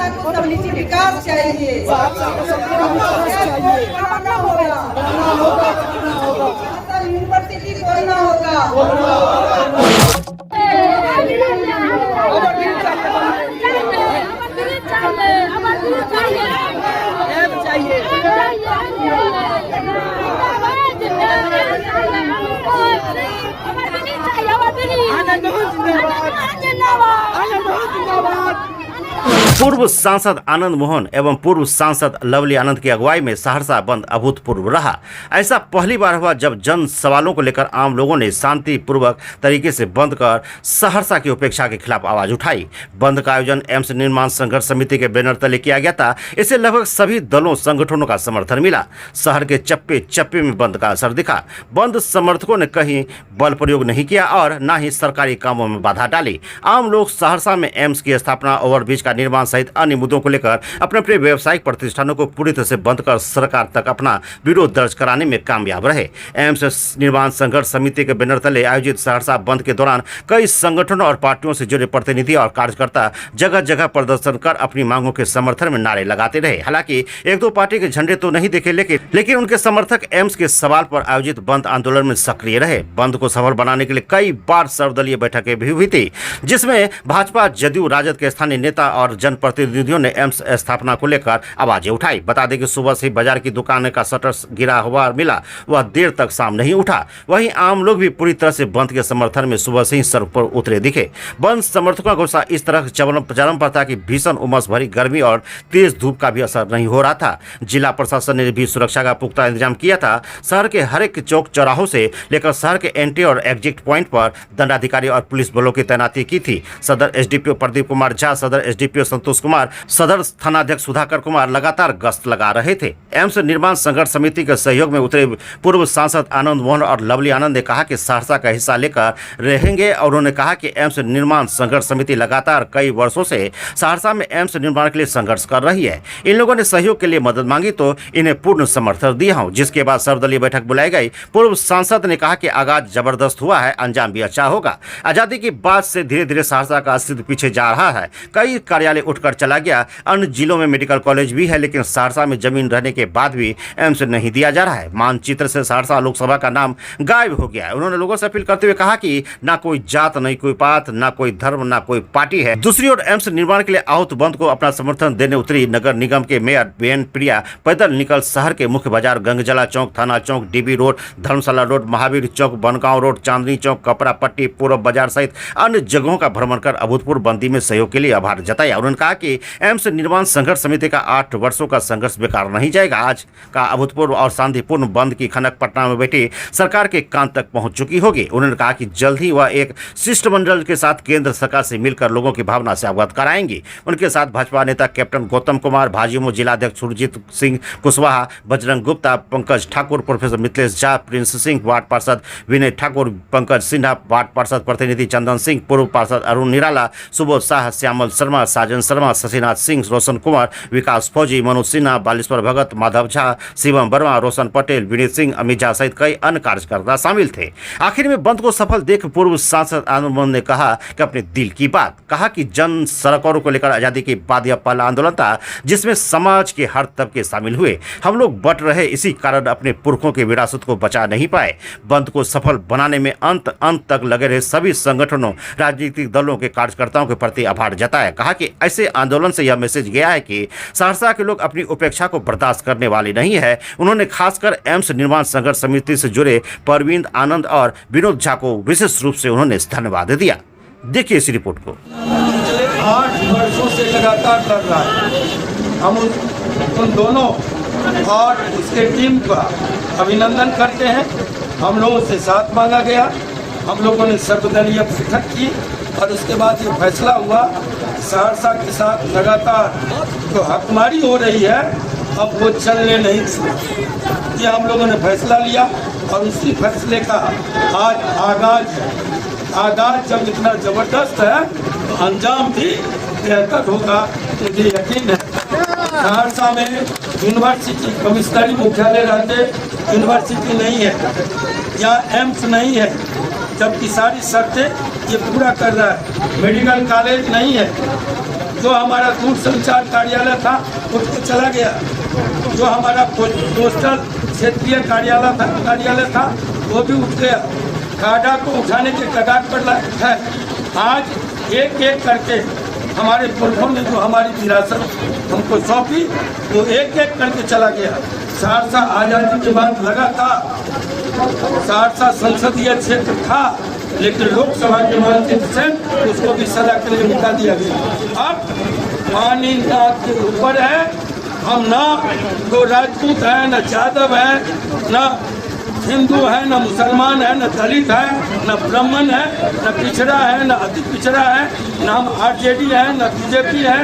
सहरसा को समुचित विकास चाहिए। यूनिवर्सिटी खोलना होगा। पूर्व सांसद आनंद मोहन एवं पूर्व सांसद लवली आनंद की अगुवाई में सहरसा बंद अभूतपूर्व रहा। ऐसा पहली बार हुआ जब जन सवालों को लेकर आम लोगों ने शांतिपूर्वक तरीके से बंद कर सहरसा की उपेक्षा के खिलाफ आवाज उठाई। बंद का आयोजन एम्स निर्माण संघर्ष समिति के बैनर तले किया गया था। इसे लगभग सभी दलों संगठनों का समर्थन मिला। शहर के चप्पे चप्पे में बंद का असर दिखा। बंद समर्थकों ने कहीं बल प्रयोग नहीं किया और न ही सरकारी कामों में बाधा डाली। आम लोग सहरसा में एम्स की स्थापना, ओवरब्रिज का निर्माण सहित अन्य मुद्दों को लेकर अपने अपने व्यावसायिक प्रतिष्ठानों को पूरी तरह से बंद कर सरकार तक अपना विरोध दर्ज कराने में कामयाब रहे। एम्स निर्माण संघर्ष समिति के बैनर तले आयोजित सहरसा बंद के दौरान कई संगठनों और पार्टियों से जुड़े प्रतिनिधि और कार्यकर्ता जगह जगह प्रदर्शन कर अपनी मांगों के समर्थन में नारे लगाते रहे। हालांकि एक दो पार्टी के झंडे तो नहीं दिखे, लेकिन उनके समर्थक एम्स के सवाल पर आयोजित बंद आंदोलन में सक्रिय रहे। बंद को सफल बनाने के लिए कई बार सर्वदलीय बैठकें भी हुई थी, जिसमें भाजपा, जदयू, राजद के स्थानीय नेता और जनप्रतिनिधियों ने एम्स स्थापना को लेकर आवाजें उठाई। बता दें कि सुबह से बाजार की दुकान का शटर गिरा हुआ मिला, वह देर तक शाम नहीं उठा। वहीं आम लोग भी पूरी तरह से बंद के समर्थन में सुबह से ही सड़क पर उतरे दिखे। बंद समर्थकों को इस तरह चरम पर था कि भीषण उमस भरी गर्मी और तेज धूप का भी असर नहीं हो रहा था। जिला प्रशासन ने भी सुरक्षा का पुख्ता इंतजाम किया था। शहर के हर एक चौक चौराहों से लेकर शहर के एंट्री और एग्जिट पॉइंट पर दंडाधिकारी और पुलिस बलों की तैनाती की थी। सदर एसडीपीओ प्रदीप कुमार झा, सदर एसडीपीओ संतोष कुमार, सदर थानाध्यक्ष सुधाकर कुमार लगातार गश्त लगा रहे थे। एम्स निर्माण संघर्ष समिति के सहयोग में उतरे पूर्व सांसद आनंद मोहन और लवली आनंद ने कहा कि सहरसा का हिस्सा लेकर रहेंगे और उन्होंने कहा कि एम्स निर्माण संघर्ष समिति लगातार कई वर्षों से सहरसा में एम्स निर्माण के लिए संघर्ष कर रही है। इन लोगों ने सहयोग के लिए मदद मांगी तो इन्हें पूर्ण समर्थन दिया हूं, जिसके बाद सर्वदलीय बैठक बुलाई गई। पूर्व सांसद ने कहा कि आगाज जबरदस्त हुआ है, अंजाम भी अच्छा होगा। आजादी के बाद से धीरे धीरे सहरसा का अस्तित्व पीछे जा रहा है। कई कार्यालय उठकर चला गया। अन्य जिलों में मेडिकल कॉलेज भी है, लेकिन सहरसा में जमीन रहने के बाद भी एम्स नहीं दिया जा रहा है। मानचित्र से सहरसा लोकसभा का नाम गायब हो गया है। उन्होंने लोगों से अपील करते हुए कहा कि ना कोई जात, नहीं कोई पात, ना कोई धर्म, ना कोई पार्टी है। दूसरी ओर एम्स निर्माण के लिए आहूत बंद को अपना समर्थन देने उतरी नगर निगम के मेयर बेन प्रिया पैदल निकल शहर के मुख्य बाजार गंगजला चौक, थाना चौक, डीबी रोड, धर्मशाला रोड, महावीर चौक, बनगांव रोड, चांदनी चौक, कपड़ा पट्टी, पूर्व बाजार सहित अन्य जगहों का भ्रमण कर अभूतपूर्व बंदी में सहयोग के लिए आभार जताया। उन्होंने कहा कि एम्स निर्माण संघर्ष समिति का 8 वर्षों का संघर्ष बेकार नहीं जाएगा। आज का अभूतपूर्व और शांतिपूर्ण बंद की खनक पटना में बैठी सरकार के कान तक पहुंच चुकी होगी। उन्होंने कहा कि जल्द ही वह एक शिष्टमंडल के साथ केंद्र सरकार से मिलकर लोगों की भावना से अवगत कराएंगी। उनके साथ भाजपा नेता कैप्टन गौतम कुमार, भाजयुमो जिलाध्यक्ष Surjit Singh Kushwaha, Bajrang Gupta, Pankaj Thakur, professor Mithilesh Jha, Prince Singh, ward पार्षद विनय ठाकुर, पंकज सिन्हा, वार्ड पार्षद प्रतिनिधि चंदन सिंह, पूर्व पार्षद अरुण निराला, सुबोध शाह, श्यामल शर्मा, साजन शर्मा, शशिनाथ सिंह, रोशन कुमार, विकास फौजी, मनोज सिन्हा, बालेश्वर भगत, माधव झा, शिवम वर्मा, रोशन पटेल, विनीत सिंह, अमित झा सहित कई अन्य कार्यकर्ता शामिल थे। आखिर में बंद को सफल देख पूर्व सांसद आनंद मोहन ने कहा कि अपने दिल की बात कहा कि जन सड़कों को लेकर आजादी के बाद यह पहला आंदोलन था जिसमें समाज के हर तबके शामिल हुए। हम लोग बट रहे, इसी कारण अपने पुरखों की विरासत को बचा नहीं पाए। बंद को सफल बनाने में अंत तक लगे रहे सभी संगठनों, राजनीतिक दलों के कार्यकर्ताओं के प्रति आभार जताया। कहा कि ऐसे आंदोलन से यह मैसेज गया है कि सहरसा के लोग अपनी उपेक्षा को बर्दाश्त करने वाले नहीं है। उन्होंने खासकर एम्स निर्माण संघर्ष समिति से जुड़े परवीन आनंद और विनोद झा को विशेष रूप से उन्होंने धन्यवाद दिया। देखिए इस रिपोर्ट को। 8 वर्षों से लगातार लड़ रहा है। हम उन दोनों और उसके टीम का अभिनंदन करते हैं। हम लोगों से साथ मांगा गया, हम लोगों ने सर्वदलीय बैठक की और उसके बाद ये फैसला हुआ। सहरसा के साथ लगातार जो हकमारी हो रही है अब वो चलने नहीं थी। ये हम लोगों ने फैसला लिया और उसी फैसले का आज आगाज जब इतना जबरदस्त है तो अंजाम भी बेहतर होगा, मुझे यकीन है। सहरसा में यूनिवर्सिटी कमिश्नरी मुख्यालय रहते यूनिवर्सिटी नहीं है या एम्स नहीं है, जबकि सारी शर्तें ये पूरा कर रहा है। मेडिकल कॉलेज नहीं है, जो हमारा दूरसंचार कार्यालय था उसको चला गया, जो हमारा पोस्टल क्षेत्रीय कार्यालय था वो भी उठ गया, काडा को उठाने के कगार पर है। आज एक एक करके हमारे पुरखों ने जो हमारी विरासत हमको सौंपी वो एक एक करके चला गया। सहरसा आज़ादी के बाद लगा था, सहरसा संसदीय क्षेत्र था, लेकिन लोकसभा के माध्यम से उसको भी सदा के लिए मिटा दिया गया। अब पानी नाक के ऊपर है, हम ना तो राजपूत है, न यादव है, न हिंदू है, न मुसलमान है, न दलित है, न ब्राह्मण है, न पिछड़ा है, न अति पिछड़ा है, न हम आरजेडी है, न बीजेपी है,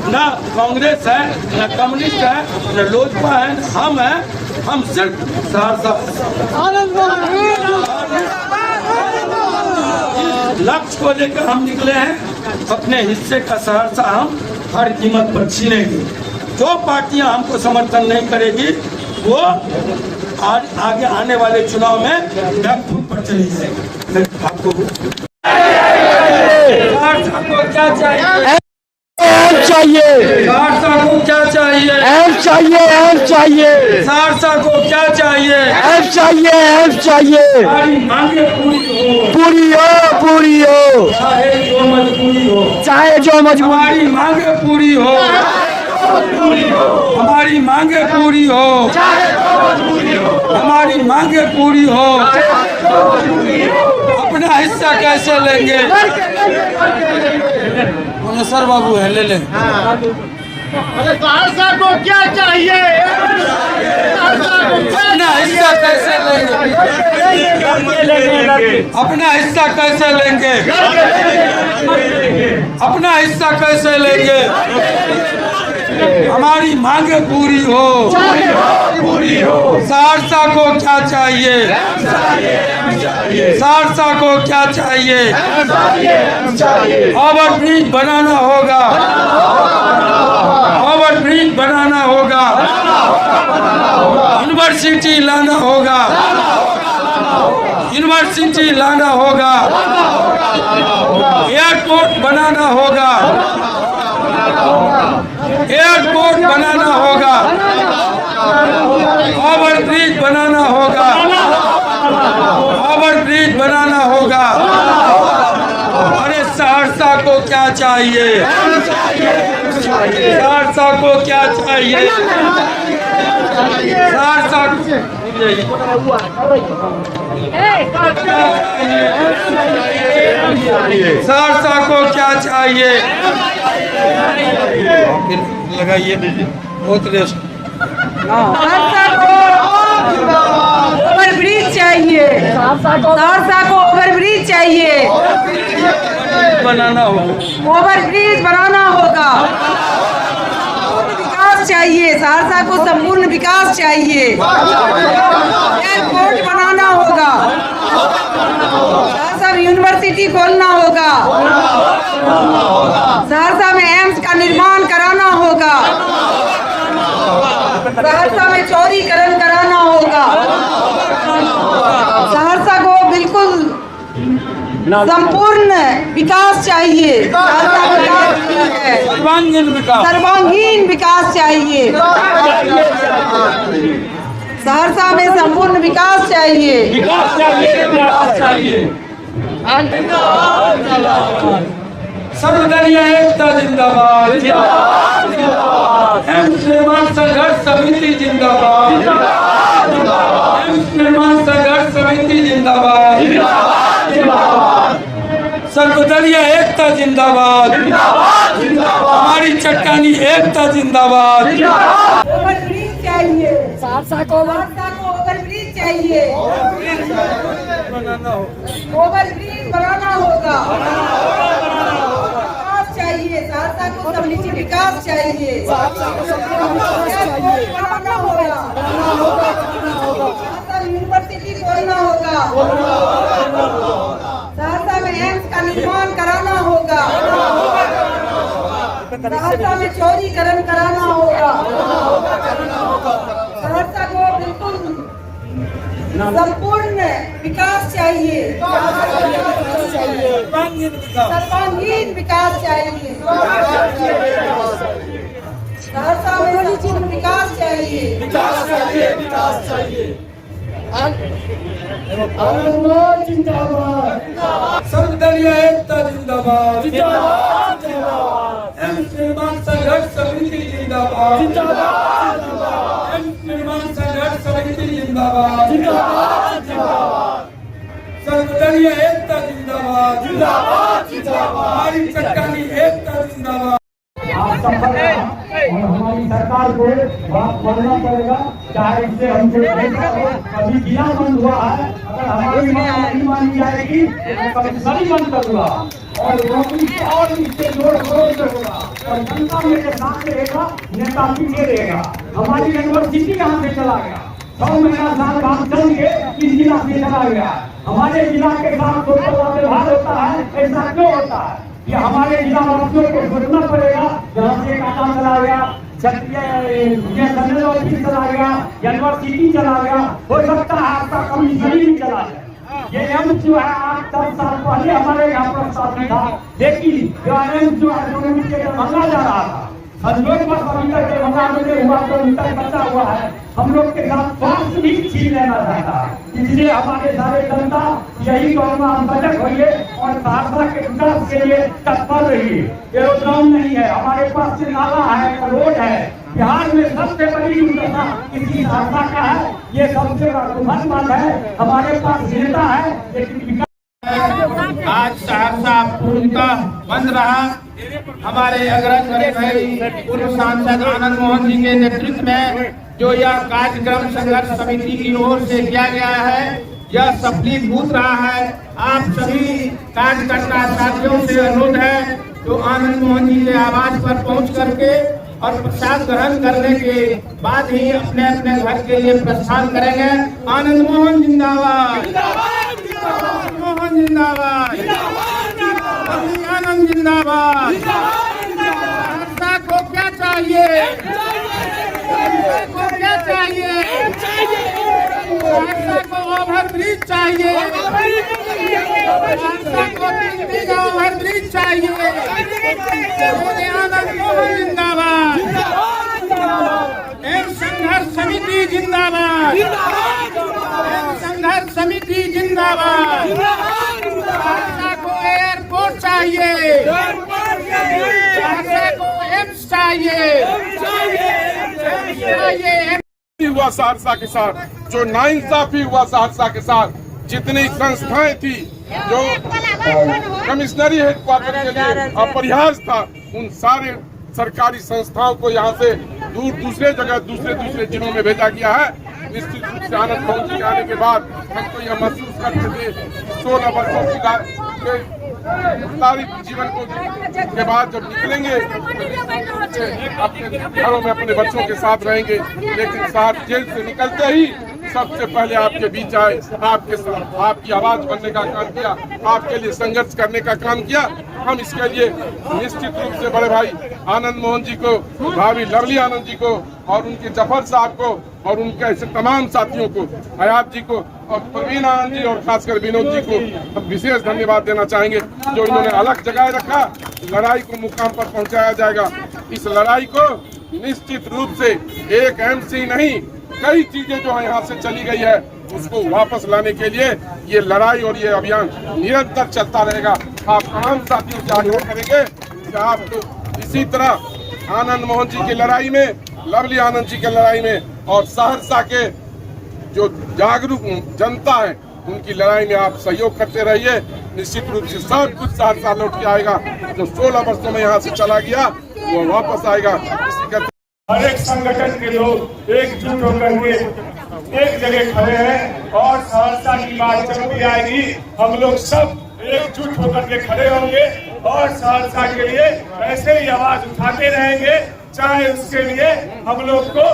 न कांग्रेस है, न कम्युनिस्ट है, न लोजपा है, हम हैं, हम सिर्फ सहरसा। लक्ष्य को लेकर हम निकले हैं, अपने हिस्से का सहरसा हम हर कीमत पर छीनेंगे। जो पार्टियां हमको समर्थन नहीं करेगी वो आज आगे आने वाले चुनाव में बैकफुट पर चली जाएगी। आपको सहरसा को क्या चाहिए? चाहिए सहरसा को क्या चाहिए? चाहिए सहरसा को क्या चाहिए? चाहिए हमारी मांगे पूरी हो चाहे जो मजबूरी हो, हमारी मांगे पूरी हो, हमारी मांगे पूरी हो, हमारी मांगे पूरी हो। अपना हिस्सा कैसे लेंगे? सर बाबू है, ले लें। सहरसा को क्या चाहिए? अपना हिस्सा कैसे लेंगे? अपना हिस्सा कैसे लेंगे? अपना हिस्सा कैसे लेंगे? हमारी मांगे पूरी हो। सहरसा को क्या चाहिए? सहरसा को क्या चाहिए? ओवरब्रिज बनाना होगा, ओवरब्रिज बनाना होगा, यूनिवर्सिटी लाना होगा, यूनिवर्सिटी लाना होगा, एयरपोर्ट बनाना होगा, एयरपोर्ट बनाना होगा, ओवरब्रिज बनाना होगा, ओवरब्रिज बनाना होगा। अरे सहरसा को क्या चाहिए? सहरसा को क्या चाहिए? सहरसा सहरसा को क्या चाहिए? लगाइए बहुत रेस्ट। सहरसा को ओवरब्रिज चाहिए, सहरसा को ओवरब्रिज चाहिए, बनाना होगा, ओवरब्रिज बनाना होगा, विकास चाहिए, सहरसा को संपूर्ण विकास चाहिए, एयरपोर्ट बनाना होगा, सहरसा में यूनिवर्सिटी खोलना होगा, सहरसा में एम्स का निर्माण कराना होगा, सहरसा में चौड़ीकरण कराना होगा, सहरसा को बिल्कुल संपूर्ण विकास चाहिए, सर्वांगीण विकास, सर्वांगीण विकास चाहिए, सहरसा में संपूर्ण विकास चाहिए, सर्वदलीय एकता जिंदाबाद, एम्स निर्माण संघर्ष समिति जिंदाबाद, एम्स निर्माण संघर्ष समिति जिंदाबाद, सर्वदलीय एकता जिंदाबाद, हमारी चट्टानी एकता जिंदाबाद। ओवरब्रिज चाहिए, सहरसा को ओवरब्रिज चाहिए, ओवरब्रिज बनाना होगा, विकास चाहिए, सहरसा को समुचित विकास चाहिए, बनाना होगा, सहरसा में यूनिवर्सिटी खोलना होगा, सहरसा में एम्स का निर्माण कराना होगा, सहरसा में चौड़ीकरण कराना होगा, सहरसा को बिल्कुल संपूर्ण विकास चाहिए, सर्वांगीण विकास चाहिए। सहरसा में निश्चित विकास चाहिए। सर्वदलीय एकता जिंदाबाद। एम्स निर्माण संघर्ष समिति जिंदाबाद। एम्स निर्माण संघर्ष समिति जिंदाबाद। सर्वदलीय एकता जिंदाबाद। हमारी चट्टानी एकता जिंदाबाद। आप सफल हैं और हमारी सरकार को बात मानना पड़ेगा, चाहे इससे हमसे कभी जिला बंद हुआ है, अगर हमारी मांग नहीं मानी जाएगी तो कभी बंद करूंगा और नौकरी और इससे जोड़ होगा और जनता मेरे साथ रहेगा, नेता पीछे रहेगा। हमारी यूनिवर्सिटी कहाँ से चला गया? 100 महीना साल काम करेंगे, किस जिला से चला गया? हमारे जिला के साथ व्यवहार होता है, ऐसा क्यों होता है? ये हमारे जिला वासियों को सोचना पड़ेगा। जहाँ से काटा चला गया, ऑफिस चला गया, यूनिवर्सिटी चला गया, हो सकता है आपका कमिश्नरी भी चला जाए। ये एम्स जो है 8-10 साल पहले हमारे यहाँ पर स्थापित था, लेकिन एम्स जो है महंगा जा रहा था। लोग अभी तक हुआ तो उनका बचा हुआ है। हम लोग के साथ स्वास्थ्य भी छीन लेना चाहता है, इसलिए हमारे सारे जनता यही कहना हम सजग होइए और सहरसा के विकास के लिए तत्पर रहिए। एरोड्रोम नहीं है, हमारे पास से नाला है, रोड है। बिहार में सबसे बड़ी दुर्घटना किसी सहरसा का है, ये सबसे बड़ा बात है। हमारे पास नेता है लेकिन आज सहरसा पूर्णतः बंद रहा। हमारे अग्रणी भाई पूर्व सांसद आनंद मोहन जी के नेतृत्व में जो यह कार्यक्रम संघर्ष समिति की ओर से किया गया है, यह सफलीभूत रहा है। आप सभी कार्यकर्ता साथियों से अनुरोध है तो आनंद मोहन जी के आवास पर पहुंच करके और प्रसाद ग्रहण करने के बाद ही अपने अपने घर के लिए प्रस्थान करेंगे। आनंद मोहन जिंदाबाद, मोहन जिंदाबाद, आनंद जिंदाबाद। सहरसा को क्या चाहिए? को क्या चाहिए? सहरसा को ओवर ब्रिज चाहिए। सहरसा को 3 का ओवर ब्रिज चाहिए। आनंद मोहन जिंदाबाद। एम्स संघर्ष समिति जिंदाबाद। एम्स संघर्ष समिति जिंदाबाद। सहरसा को एयरपोर्ट चाहिए। सहरसा को एम्स चाहिए। हुआ सहरसा के साथ, जो नाइंसाफी हुआ सहरसा के साथ, जितनी संस्थाएं थी जो कमिश्नरी हेडक्वार्टर के लिए अपरिहार्य था, उन सारे सरकारी संस्थाओं को यहाँ से दूर दूसरे जगह दूसरे जिलों में भेजा गया है। निश्चित रूप से आनंद मोहन जी आने के बाद हमको यह महसूस करते थे 16 वर्षों की जीवन को के बाद जब निकलेंगे अपने घरों में अपने बच्चों के साथ रहेंगे, लेकिन साथ जेल से निकलते ही सबसे पहले आपके बीच आए, आपके साथ आपकी आवाज बनने का काम किया, आपके लिए संघर्ष करने का काम किया। हम इसके लिए निश्चित रूप से बड़े भाई आनंद मोहन जी को, भाभी लवली आनंद जी को और उनके जफर साहब को और उनके ऐसे तमाम साथियों को, हयात जी को और प्रवीण आनंद जी और खासकर विनोद जी को हम विशेष धन्यवाद देना चाहेंगे, जो इन्होंने अलग जगह रखा। लड़ाई को मुकाम पर पहुंचाया जाएगा। इस लड़ाई को निश्चित रूप से एक एम्स ही नहीं, कई चीजें जो है यहाँ से चली गई है उसको वापस लाने के लिए ये लड़ाई और ये अभियान निरंतर चलता रहेगा। आप तमाम साथियों से आग्रह करेंगे कि आप तो इसी तरह आनंद मोहन जी की लड़ाई में, लवली आनंद जी की लड़ाई में और सहरसा के जो जागरूक जनता है उनकी लड़ाई में आप सहयोग करते रहिए। निश्चित रूप से सब कुछ सहरसा लौट के आएगा। जो 16 वर्षों में यहाँ से चला गया वो वापस आएगा। इसी का हर एक संगठन के लोग एकजुट होकर के एक जगह खड़े हैं और सहरसा की बात जब भी आएगी हम लोग सब एकजुट होकर के खड़े होंगे और सहरसा के लिए ऐसे ही आवाज उठाते रहेंगे, चाहे उसके लिए हम लोग को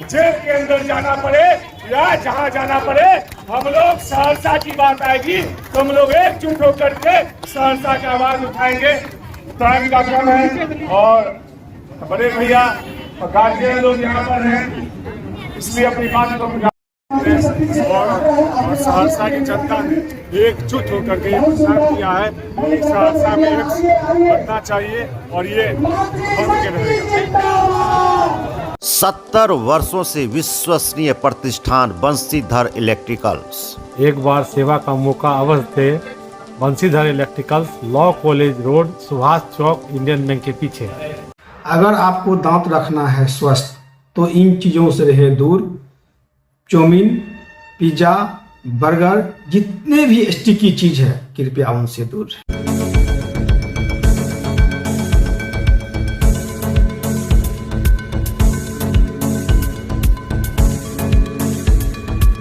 जेल के अंदर जाना पड़े या जहां जाना पड़े। हम लोग सहरसा की बात आएगी तो हम लोग एकजुट होकर के सहरसा की आवाज उठाएंगे। टाइम का कम है और बड़े भैया और गार्जियन लोग यहाँ पर हैं, इसलिए अपनी बात को और सहरसा की जनता ने एकजुट होकर के ये प्रचार किया है कि सहरसा में एक बनना चाहिए और ये बन के रहेगा। 70 वर्षों से विश्वसनीय प्रतिष्ठान बंशीधर इलेक्ट्रिकल्स। एक बार सेवा का मौका अवश्य दे। Banshidhar electricals, law college road, Subhash Chowk, Indian bank के पीछे। अगर आपको दांत रखना है स्वस्थ तो इन चीज़ों से रहे दूर। चाउमीन, पिज्ज़ा, बर्गर, जितने भी स्टिकी चीज़ है कृपया उनसे दूर।